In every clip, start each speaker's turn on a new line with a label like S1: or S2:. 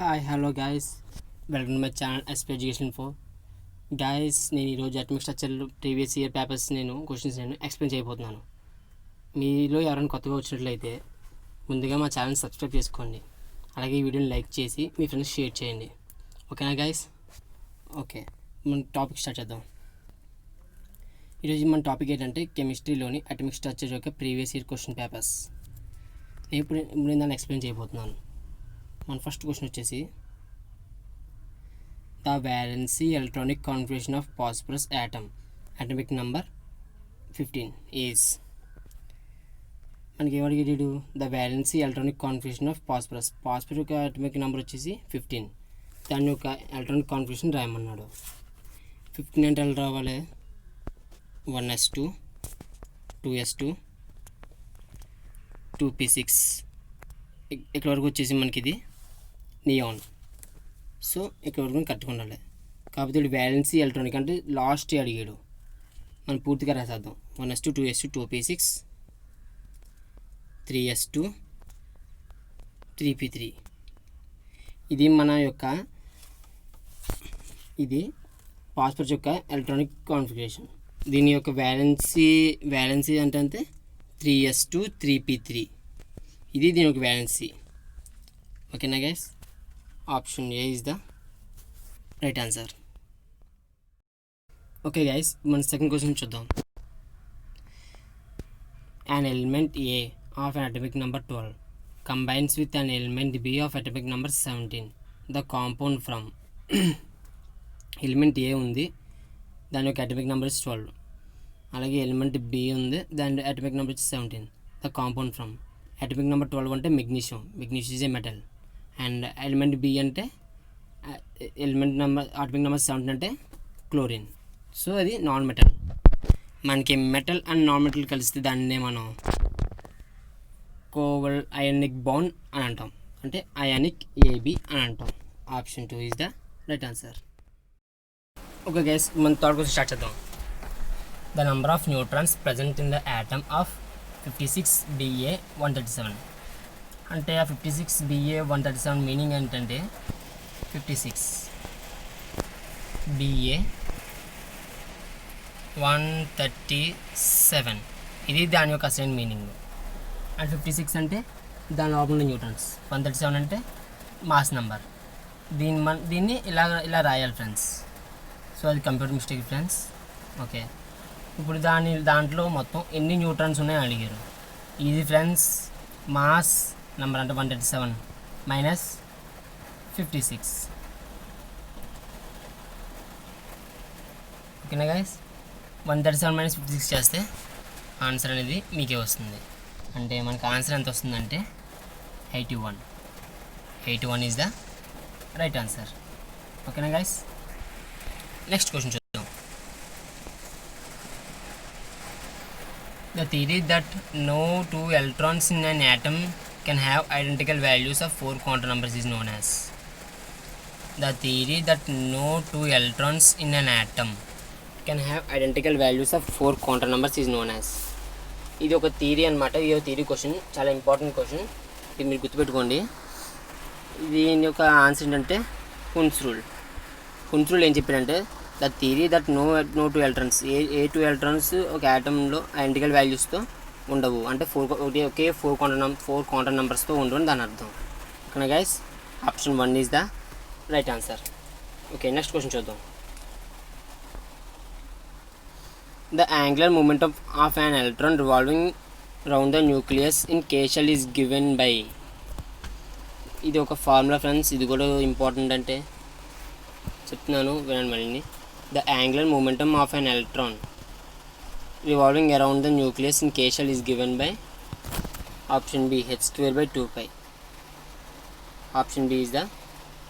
S1: Hi hello guys, welcome to my channel SP education info. Guys, నేను ఈరోజు atomic structure previous year papers questions explain చేయబోతున్నాను. మీలో ఎవరైనా కొత్తగా వచ్చినట్లయితే ముందుగా మా ఛానల్ సబ్స్క్రైబ్ చేసుకోండి. అలాగే ఈ వీడియోని లైక్ చేసి మీ ఫ్రెండ్స్ షేర్ చేయండి. ఓకేనా గైస్? ఓకే, మన టాపిక్ స్టార్ట్ చేద్దాం. ఈరోజు మన టాపిక్ ఏంటంటే కెమిస్ట్రీలోని అటమిక్ స్ట్రక్చర్ యొక్క ప్రీవియస్ ఇయర్ క్వశ్చన్ పేపర్స్. ఇప్పుడు నేను దాన్ని ఎక్స్ప్లెయిన్ చేయబోతున్నాను. మన ఫస్ట్ క్వశ్చన్ వచ్చేసి, the valency electronic configuration of phosphorus atom atomic number 15 is. మనకి ఏమడిగాడు? The valency electronic configuration of phosphorus యొక్క అటమిక్ నెంబర్ వచ్చేసి 15. దాని యొక్క ఎలక్ట్రానిక్ కాన్ఫిగరేషన్ రాయమన్నాడు. 15 అంటే ఎలా రావాలి? 1s2 2s2 2p6. ఇక్కడ వరకు వచ్చేసి మనకి ఇది నియాన్. సో ఇక్కడ వరకు కట్టుకుండాలి. కాకపోతే ఇప్పుడు వ్యాలెన్సీ ఎలక్ట్రానిక్ అంటే లాస్ట్ అడిగాడు. మనం పూర్తిగా రాసేద్దాం. 1s2 2s2 2p6 3s2 3p3. ఇది మన యొక్క ఇది ఫాస్ఫరస్ యొక్క ఎలక్ట్రానిక్ కాన్ఫిగరేషన్. దీని యొక్క వ్యాలెన్సీ అంటే 3s2 3p3. ఇది దీని యొక్క వ్యాలెన్సీ. ఓకేనా guys? Option A is the right answer. Okay guys, మన సెకండ్ క్వశ్చన్ చూద్దాం. an element A of an atomic number 12 combines with an element B of atomic number 17. the compound from element ఏ ఉంది, దాని యొక్క atomic number 12. అలాగే element B ఉంది, దాని atomic number 17. The compound from atomic number 12 అంటే magnesium is a metal. And element B అంటే element number atomic number 17 అంటే chlorine. So అది నాన్ మెటల్. మనకి మెటల్ అండ్ నాన్ మెటల్ కలిస్తే దాన్నే మనం కోవల్ అయానిక్ బాండ్ అని అంటాం. అంటే అయానిక్ ఏబి అని అంటాం. Option 2 is the right answer. Okay guys, మన థర్డ్ క్వశ్చన్ స్టార్ట్ చేద్దాం. The number of neutrons present in the atom of 56Ba137. అంటే ఆ 56Ba137 మీనింగ్ ఏంటంటే 56Ba137 ఇది దాని యొక్క అసైన్ మీనింగ్. అండ్ 56 అంటే దాని లోపల ఉన్న న్యూట్రాన్స్, 137 అంటే మాస్ నెంబర్. దీన్ని ఇలా రాయాలి ఫ్రెండ్స్. సో అది కంప్యూటర్ మిస్టేక్ ఫ్రెండ్స్. ఓకే, ఇప్పుడు దాంట్లో మొత్తం ఎన్ని న్యూట్రాన్స్ ఉన్నాయో అడిగారు. ఇది ఫ్రెండ్స్ మాస్ నెంబర్ అంటే 137 మైనస్ 56. ఓకేనా గైస్? 137 మైనస్ 56 చేస్తే ఆన్సర్ అనేది మీకే వస్తుంది. అంటే మనకు ఆన్సర్ ఎంత వస్తుందంటే 81 ఈజ్ ద రైట్ ఆన్సర్. ఓకేనా గైస్? నెక్స్ట్ క్వశ్చన్ చూద్దాం. The theory that no two electrons in an atom can have identical values of 4 quantum numbers is known as. The theory that no two electrons in an atom can have identical values of 4 quantum numbers is known as. ఇది ఒక theory అనమాట. ఇది ఒక theory question, చాలా important question. ఇది మీరు గుర్తుపెట్టుకోండి. దీని యొక్క ఆన్సర్ ఏంటంటే హున్స్ రూల్. ఏం చెప్పారంటే the theory that no two electrons a two electrons ఒక యాటంలో ఐడెంటికల్ వాల్యూస్తో ఉండవు. అంటే ఒకే ఫోర్ క్వాంటమ్ నెంబర్స్తో ఉండవు అని దాని అర్థం. ఓకేనా guys? Option 1 is the right answer. Okay, next question చూద్దాం. The angular momentum of an electron revolving round the nucleus in K shell is given by. ఇది ఒక ఫార్ములా ఫ్రెండ్స్. ఇది కూడా ఇంపార్టెంట్, అంటే చెప్తున్నాను వినండి మళ్ళీ. The angular momentum of an electron revolving around the nucleus in K shell is given by option B h²/2π. Option B is the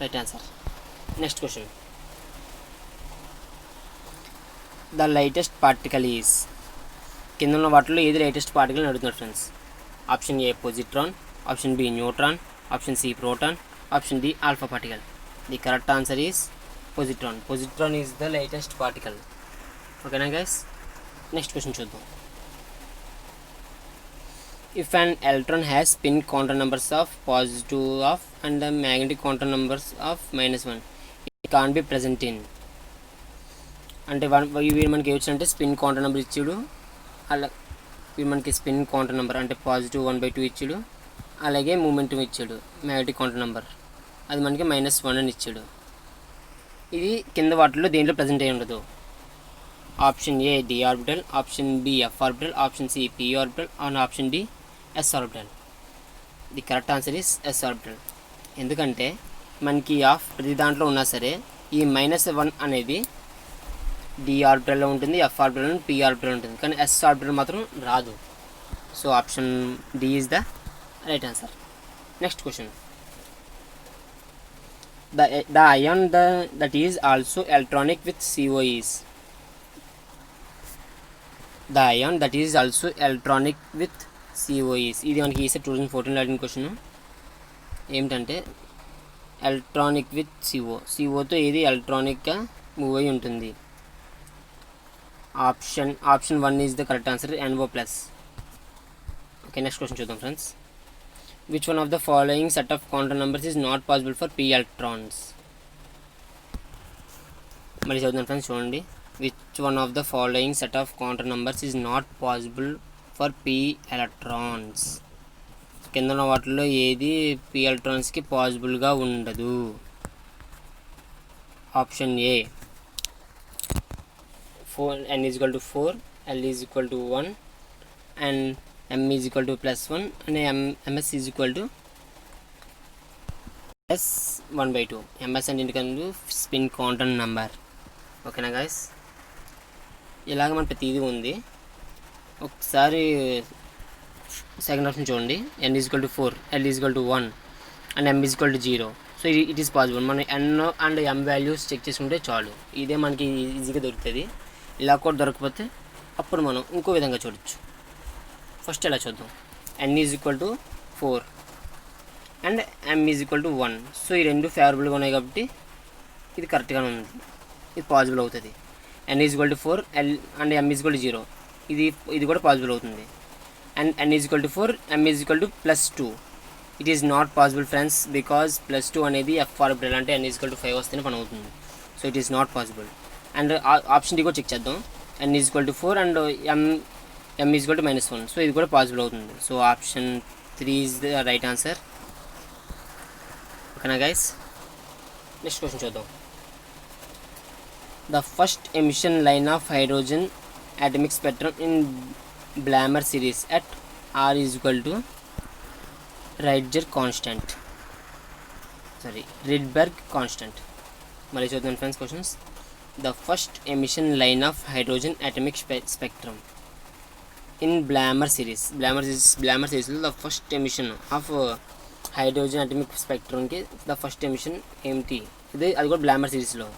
S1: right answer. Next question. The lightest particle is. కింద ఉన్న వాటిలో ఏది lightest particle అని అడుగుతున్నారు friends. Option A positron, option B neutron, option C proton, option D alpha particle. The correct answer is positron is the lightest particle. ఓకేనా guys? Next question చూద్దాం. If an electron has spin quantum numbers of positive of and the magnetic quantum numbers of -1, it can't be present in. అంటే వీడు మనకి ఏమొచ్చాడంటే spin quantum number ఇచ్చాడు, అలా వీడు మనకి spin quantum number అంటే పాజిటివ్ 1/2 ఇచ్చాడు, అలాగే మూమెంటం ఇచ్చాడు మ్యాగ్నెటిక్ క్వాంటం నెంబర్, అది మనకి -1 అని ఇచ్చాడు. ఇది కింద వాటిలో దేంట్లో ప్రజెంట్ అయి ఉండదు. Option A D orbital, option B F orbital, option C P orbital and option D S orbital. The correct answer is S orbital. ఎందుకంటే మనకి ఆఫ్ ప్రతి దాంట్లో ఉన్నా సరే ఈ -1 అనేది డి ఆర్బిటల్లో ఉంటుంది, ఎఫ్ ఆర్బిటల్ పి ఆర్బిటల్ ఉంటుంది, కానీ ఎస్ ఆర్బిటల్ మాత్రం రాదు. So option D is the right answer. Next question. The ion that is also electronic with CO is. The ion that is also electronic with CO is. ఇది మనకి ఈసారి 2014 అడిగిన question. ఏమిటంటే electronic with సిఓతో ఏది ఎలక్ట్రానిక్గా move అయి ఉంటుంది. Option 1 is the correct answer, NO+. Okay, next question చూద్దాం friends. Which one of the following set of quantum numbers is not possible for p electrons? మళ్ళీ చదువుతాను ఫ్రెండ్స్, చూడండి. Which one of the following set of quantum numbers is not possible for p electrons? కింద ఉన్న వాటిలో ఏది p electronsకి పాసిబుల్గా ఉండదు. Option A n is equal to 4, l is equal to 1 and m is equal to +1 and ms is equal to +1/2. ms అంటే ఎందుకంటే spin quantum number. ఓకేనా guys, ఇలాగ మన ప్రతిదీ ఉంది. ఒకసారి సెకండ్ ఆప్షన్ చూడండి. n is equal to 4, l is equal to 1 and m is equal to 0. So it is possible. మనం n and m values check చేసుకుంటే చాలు, ఇదే మనకి ఈజీగా దొరుకుతుంది. ఇలా కూడా దొరకకపోతే అప్పుడు మనం ఇంకో విధంగా చూడొచ్చు. ఫస్ట్ ఎలా చూద్దాం. n is equal to 4 and m is equal to 1. So ఈ రెండు ఫేవరబుల్గా ఉన్నాయి కాబట్టి ఇది కరెక్ట్గానే ఉంది, ఇది పాసిబుల్ అవుతుంది. n is equal to 4 l and m is equal to 0, ఇది కూడా పాసిబుల్ అవుతుంది. And n is equal to 4, m is equal to +2. It is not possible friends, because +2 అనేది ఎఫ్ ఆర్బిటల్ అంటే n ఈజ్ ఈక్వల్ టు 5 వస్తేనే పని అవుతుంది. So it is not possible. And option D కూడా check చేద్దాం. n is equal to 4 and m is equal to -1. So ఇది కూడా possible అవుతుంది. So option 3 is the right answer. ఓకేనా గైస్, నెక్స్ట్ క్వశ్చన్ చూద్దాం. The first emission line of hydrogen atomic spectrum in Balmer series at r is equal to Rydberg constant. మళ్ళీ చూద్దాం friends questions. The first emission line of hydrogen atomic spectrum in Balmer సిరీస్లో the first emission of hydrogen atomic స్పెక్ట్రమ్కి the first emission ఏమిటి? అది కూడా Balmer సిరీస్లో.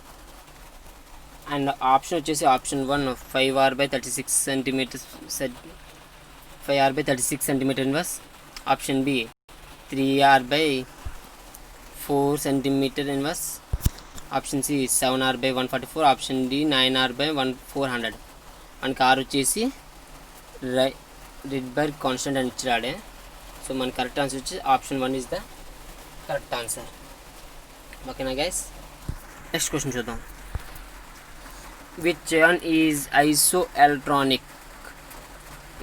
S1: And option వచ్చేసి option 1 5r/36 centimetre inverse. Option B 3r/4 centimetre inverse. Option C 7r/144. Option D 9r/400. మనకి R వచ్చేసి Rydberg constant అని ఇచ్చిరాడే. సో మన కరెక్ట్ ఆన్సర్ వచ్చి option 1 is the correct answer. ఓకేనా గైస్, నెక్స్ట్ క్వశ్చన్ చూద్దాం. Which ion is isoelectronic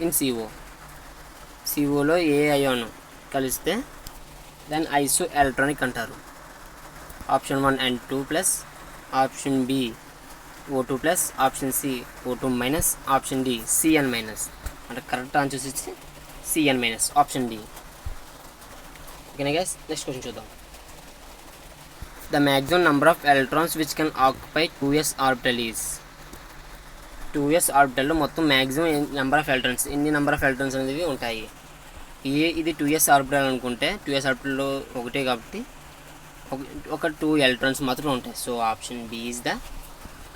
S1: in సిఓలో ఏ అయాన్ కలిస్తే దాన్ని ఐసో ఎలక్ట్రానిక్ అంటారు. Option 1 N2+, option B O2+, option C O2-, option D Cn-. అంటే కరెక్ట్ ఆన్సర్ వచ్చి Cn-, ఆప్షన్ డి. ఓకేనా గైస్, నెక్స్ట్ క్వశ్చన్ చూద్దాం. The maximum number of electrons which can occupy 2s orbital is. 2s ఆర్బిటల్లో మొత్తం maximum number of electrons, ఎన్ని number of electrons అనేవి ఉంటాయి? ఇది 2s orbital అనుకుంటే 2s ఆర్బిటల్లో ఒకటే కాబట్టి ఒక 2 ఎలక్ట్రాన్స్ మాత్రం ఉంటాయి. So option B is the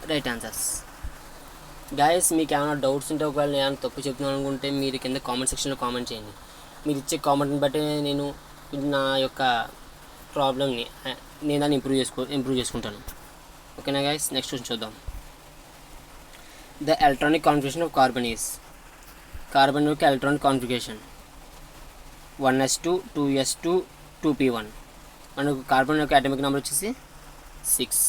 S1: right answers. Guys, మీకు ఏమైనా డౌట్స్ ఉంటే, ఒకవేళ నేను ఏమైనా తప్పు చెప్తున్నాను అనుకుంటే మీరు కింద కామెంట్ సెక్షన్లో కామెంట్ చేయండి. మీరు ఇచ్చే కామెంట్ని బట్టి నేను నా యొక్క ప్రాబ్లమ్ని నేను దాన్ని ఇంప్రూవ్ చేసుకుంటాను. ఓకేనా గైస్, నెక్స్ట్ క్వశ్చన్ చూద్దాం. The electronic configuration of carbon is. Carbon యొక్క electronic configuration 1s2 2s2 2p1. మనకు కార్బన్ యొక్క అటామిక్ నెంబర్ వచ్చేసి 6.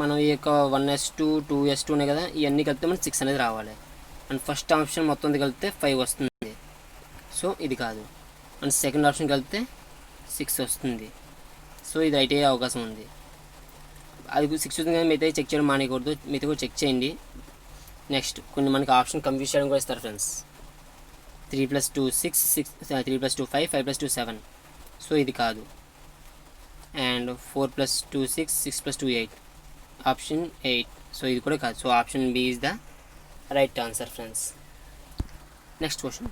S1: మనం ఈ యొక్క 1s2 2s2 ఉన్నాయి కదా, ఇవన్నీ కలిపితే మనకి 6 అనేది రావాలి. అండ్ ఫస్ట్ ఆప్షన్ మొత్తం కలిపితే 5 వస్తుంది, సో ఇది కాదు. అండ్ సెకండ్ ఆప్షన్ కలిపితే 6 వస్తుంది, సో ఇది రైట్ అయ్యే అవకాశం ఉంది. అది 6 వస్తుంది కానీ మిగతా చెక్ చేయడం మానేయకూడదు, మిగతా కూడా చెక్ చేయండి. నెక్స్ట్ కొన్ని మనకి ఆప్షన్ కన్ఫ్యూజ్ చేయడం కూడా ఇస్తారు ఫ్రెండ్స్. 3 + 2 6, 3 + 2 5, 5 + 2 7, సో ఇది కాదు. అండ్ 4 + 2 6, 6 + 2 8, ఆప్షన్ 8, సో ఇది కూడా కాదు. So option B is the right answer friends. Next question.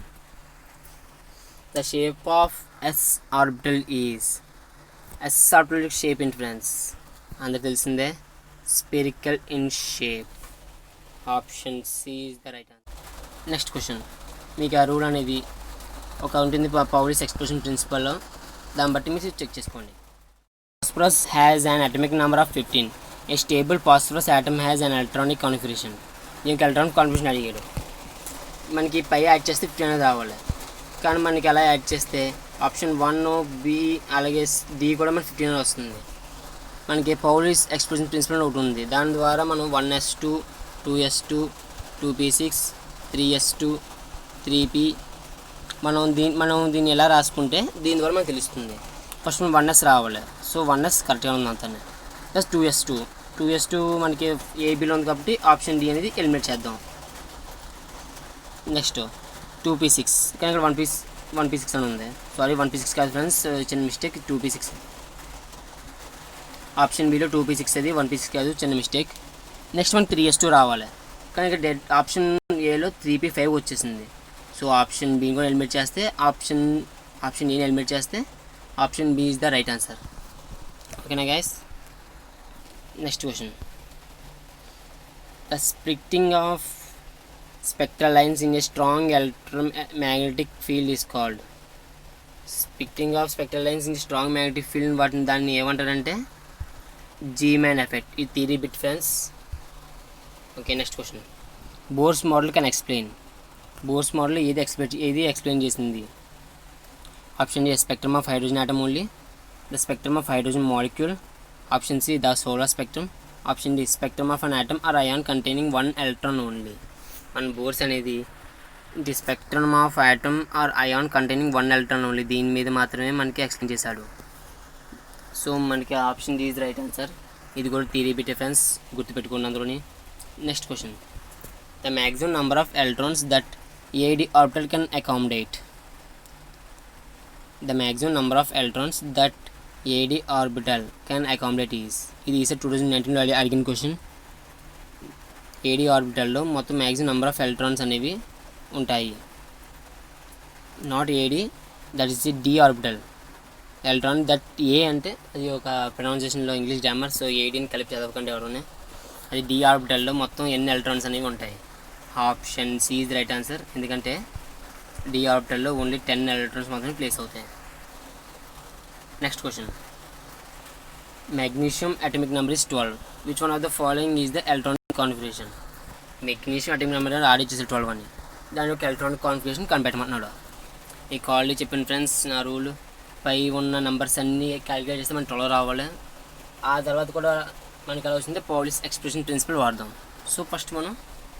S1: The shape of S orbital is. S orbital shape ఏంటి ఫ్రెండ్స్? అందరు తెలిసిందే, spherical in shape. Option C is the right answer. Next question. మీకు ఆ rule అనేది ఒక ఉంటుంది Pauli's exclusion ప్రిన్సిపల్లో, దాన్ని బట్టి మీరు చెక్ చేసుకోండి. Phosphorus has an atomic number of 15. A stable phosphorus atom has an electronic configuration. దీనికి ఎలక్ట్రానిక్ కాన్ఫిగరేషన్ అడిగాడు. మనకి పై యాడ్ చేస్తే 15 అనేది రావాలి, కానీ మనకి ఎలా యాడ్ చేస్తే ఆప్షన్ 1 బి అలాగే డి కూడా మనకి 15 వస్తుంది. మనకి పౌలీస్ ఎక్స్క్లూషన్ ప్రిన్సిపల్ ఒకటి ఉంది, దాని ద్వారా మనం 1s2 2s2 2p6 3s2 3p మనం దీన్ని ఎలా రాసుకుంటే దీని ద్వారా మనకు తెలుస్తుంది. ఫస్ట్ మనం 1s రావాలి, సో 1s కరెక్ట్గా ఉంది అంతానే. ప్లస్ 2s2 మనకి ఏబీలో ఉంది కాబట్టి ఆప్షన్ డి అనేది ఎలిమినేట్ చేద్దాం. నెక్స్ట్ 2p6, కానీ ఇక్కడ 1p6 అని ఉంది, సారీ 1p6 కాదు ఫ్రెండ్స్, చిన్న mistake, 2p6. Option below 2p6 అది 1p6 కాదు, చిన్న మిస్టేక్. నెక్స్ట్ మనకి 3s2 రావాలి, కానీ ఇక్కడ ఆప్షన్ ఏలో 3p5 వచ్చేసింది, సో ఆప్షన్ బి కూడా ఎలిమినేట్ చేస్తే ఆప్షన్ ఏని ఎలిమినేట్ చేస్తే option B is the right answer. ఓకేనా guys? Next question. The splitting of spectral lines in a strong electromagnetic field is called. Splitting of spectral lines in strong magnetic field దాన్ని ఏమంటారంటే Zeeman effect. ఈ theory bit friends. Okay, next question. Bohr's model can explain. Bohr's model ఏది explain చేసింది? Option A spectrum of hydrogen atom only, the spectrum of hydrogen molecule, option C the solar spectrum, option D spectrum of an atom or ion containing 1 electron only. మన Bohr's అనేది the spectrum of atom or ion containing 1 electron only, దీని మీద మాత్రమే మనకి explain చేశాడు. So మనకి option D is right answer. ఇది కూడా థియరీ బిట్ ఫ్రెండ్స్, గుర్తుపెట్టుకున్న అందులోని. Next question. The maximum number of electrons that a d orbital can accommodate. The maximum number of electrons that AD orbital can accommodate is. ఇది ఈసారి 2019లో అడిగిన question. AD ఆర్బిటల్లో మొత్తం maximum number of electrons అనేవి ఉంటాయి. Not AD, that is the D orbital. Electron that a అంటే అది ఒక ప్రొనౌన్సియేషన్లో ఇంగ్లీష్ గ్రామర్, సో ఏడీని కలిపి చదవకండి ఎవరైనా. అది డి ఆర్బిటల్లో మొత్తం ఎన్ని ఎలక్ట్రాన్స్ అనేవి ఉంటాయి? Option C is right answer, ఎందుకంటే డి ఆర్బిటల్లో ఓన్లీ 10 ఎలక్ట్రాన్స్ మాత్రమే ప్లేస్ అవుతాయి. Next question. Magnesium atomic number is 12. Which one of the following is the electronic configuration? Magnesium atomic number ఆడి ఇచ్చేసి 12 అని, దాని యొక్క ఎలక్ట్రానిక్ కాన్ఫిగరేషన్ కనిపెట్టమంటున్నాడు. ఈ కాల్లో చెప్పిన ఫ్రెండ్స్ నా రూల్, పై ఉన్న నెంబర్స్ అన్నీ క్యాలిక్యులేట్ చేస్తే మనకి 12 రావాలి. ఆ తర్వాత కూడా మనకి ఎలా వచ్చింది పౌలీస్ ఎక్స్క్లూషన్ ప్రిన్సిపల్ వాడదాం. సో ఫస్ట్ మనం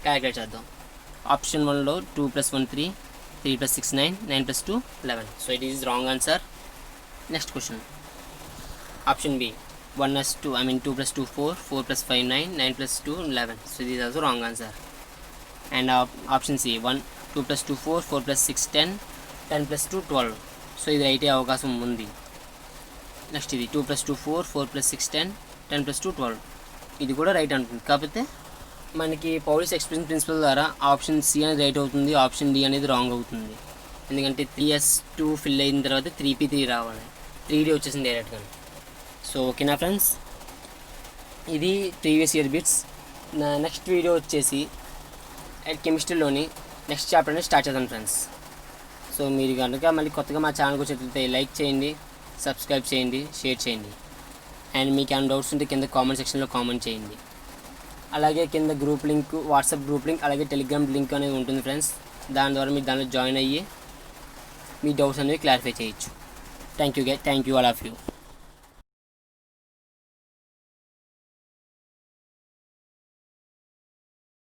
S1: క్యాలిక్యులేట్ చేద్దాం. ఆప్షన్ 1లో 2 + 1 3, 3 + 6 9, 9 + 2 11. So it is wrong answer. Next question. Option B 2 + 2 4, 4 + 5 9, 9 + 2 11. So ఇది is also wrong answer. And option C 2 + 2 4, 4 + 6 10, 10 + 2 12. So ఇది రైట్ అయ్యే అవకాశం ఉంది. నెక్స్ట్ ఇది 2 + 2 4, 4 + 6 10, 10 + 2 12. ఇది కూడా రైట్ అంటుంది, కాకపోతే మనకి పౌలీస్ ఎక్స్క్లూషన్ ప్రిన్సిపల్ ద్వారా ఆప్షన్ సి అనేది రైట్ అవుతుంది, ఆప్షన్ డి అనేది రాంగ్ అవుతుంది. ఎందుకంటే 3s2 ఫిల్ అయిన తర్వాత 3p3 రావాలి, 3d వచ్చేసింది డైరెక్ట్గా. సో ఓకేనా ఫ్రెండ్స్, ఇది ప్రీవియస్ ఇయర్ బిట్స్. నా నెక్స్ట్ వీడియో వచ్చేసి కెమిస్ట్రీలోని నెక్స్ట్ చాప్టర్ అనేది స్టార్ట్ చేద్దాం ఫ్రెండ్స్. సో మీరు కనుక మళ్ళీ కొత్తగా మా ఛానల్కి వచ్చేట్లయితే లైక్ చేయండి, సబ్స్క్రైబ్ చేయండి, షేర్ చేయండి. అండ్ మీకు ఏమైనా డౌట్స్ ఉంటే కింద కామెంట్ సెక్షన్లో కామెంట్ చేయండి. అలాగే కింద group link, WhatsApp group link, అలాగే టెలిగ్రామ్ లింక్ అనేది ఉంటుంది ఫ్రెండ్స్. దాని ద్వారా మీరు దానిలో జాయిన్ అయ్యి మీ డౌట్స్ అనేవి క్లారిఫై చేయొచ్చు. Thank you all of you.